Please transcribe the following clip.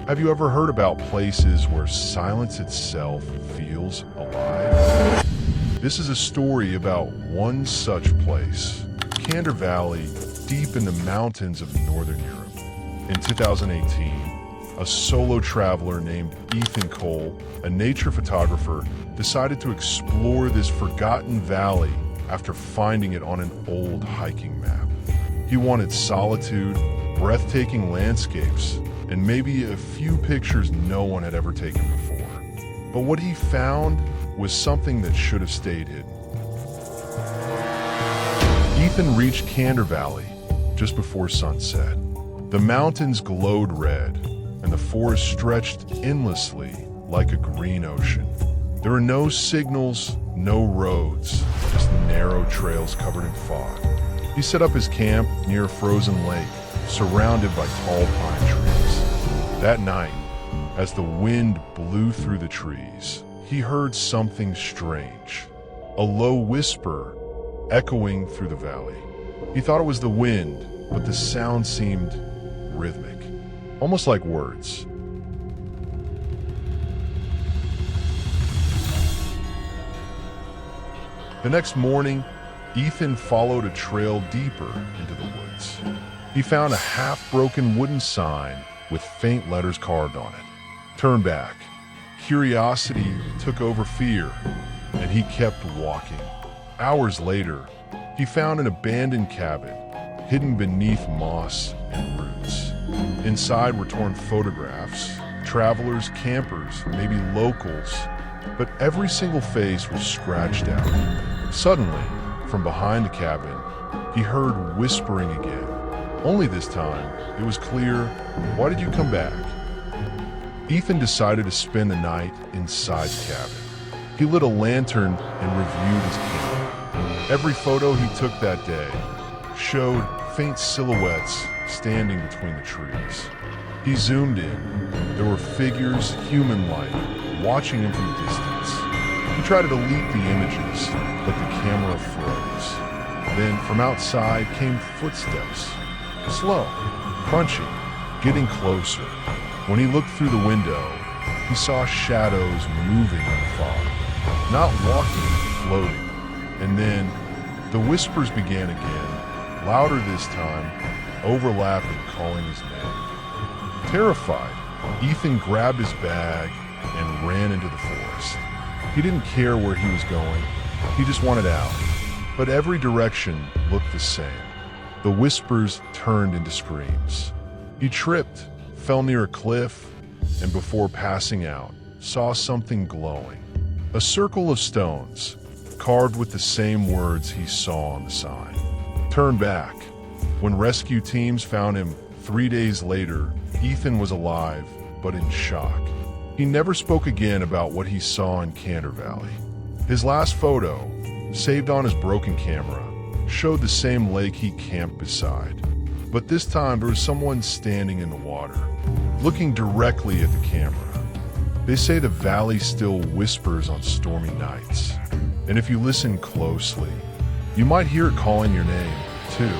Have you ever heard about places where silence itself feels alive? This is a story about one such place, Kander Valley, deep in the mountains of northern Europe. In 2018, a solo traveler named Ethan Cole, a nature photographer, decided to explore this forgotten valley after finding it on an old hiking map. He wanted solitude, breathtaking landscapes, and maybe a few pictures no one had ever taken before. But what he found was something that should have stayed hidden. Ethan reached Kander Valley just before sunset. The mountains glowed red, and the forest stretched endlessly like a green ocean. There were no signals, no roads, just narrow trails covered in fog. He set up his camp near a frozen lake, surrounded by tall pine trees. That night, as the wind blew through the trees, he heard something strange, a low whisper echoing through the valley. He thought it was the wind, but the sound seemed rhythmic, almost like words. The next morning, Ethan followed a trail deeper into the woods. He found a half-broken wooden sign with faint letters carved on it. Turn back. Curiosity took over fear, and he kept walking. Hours later, he found an abandoned cabin, hidden beneath moss and roots. Inside were torn photographs, travelers, campers, maybe locals, but every single face was scratched out. Suddenly, from behind the cabin, he heard whispering again. Only this time, it was clear, "Why did you come back?" Ethan decided to spend the night inside the cabin. He lit a lantern and reviewed his camp. Every photo he took that day showed faint silhouettes standing between the trees. He zoomed in. There were figures, human-like, watching him from a distance. He tried to delete the images, but the camera froze. Then, from outside came footsteps. Slow, crunching, getting closer. When he looked through the window, he saw shadows moving in the fog. Not walking, floating. And then, the whispers began again, louder this time, overlapping, calling his name. Terrified, Ethan grabbed his bag and ran into the forest. He didn't care where he was going, he just wanted out. But every direction looked the same. The whispers turned into screams. He tripped, fell near a cliff, and before passing out, saw something glowing. A circle of stones, carved with the same words he saw on the sign. Turn back. When rescue teams found him 3 days later, Ethan was alive, but in shock. He never spoke again about what he saw in Kander Valley. His last photo, saved on his broken camera, showed the same lake he camped beside. But this time there was someone standing in the water, looking directly at the camera. They say the valley still whispers on stormy nights. And if you listen closely, you might hear it calling your name, too.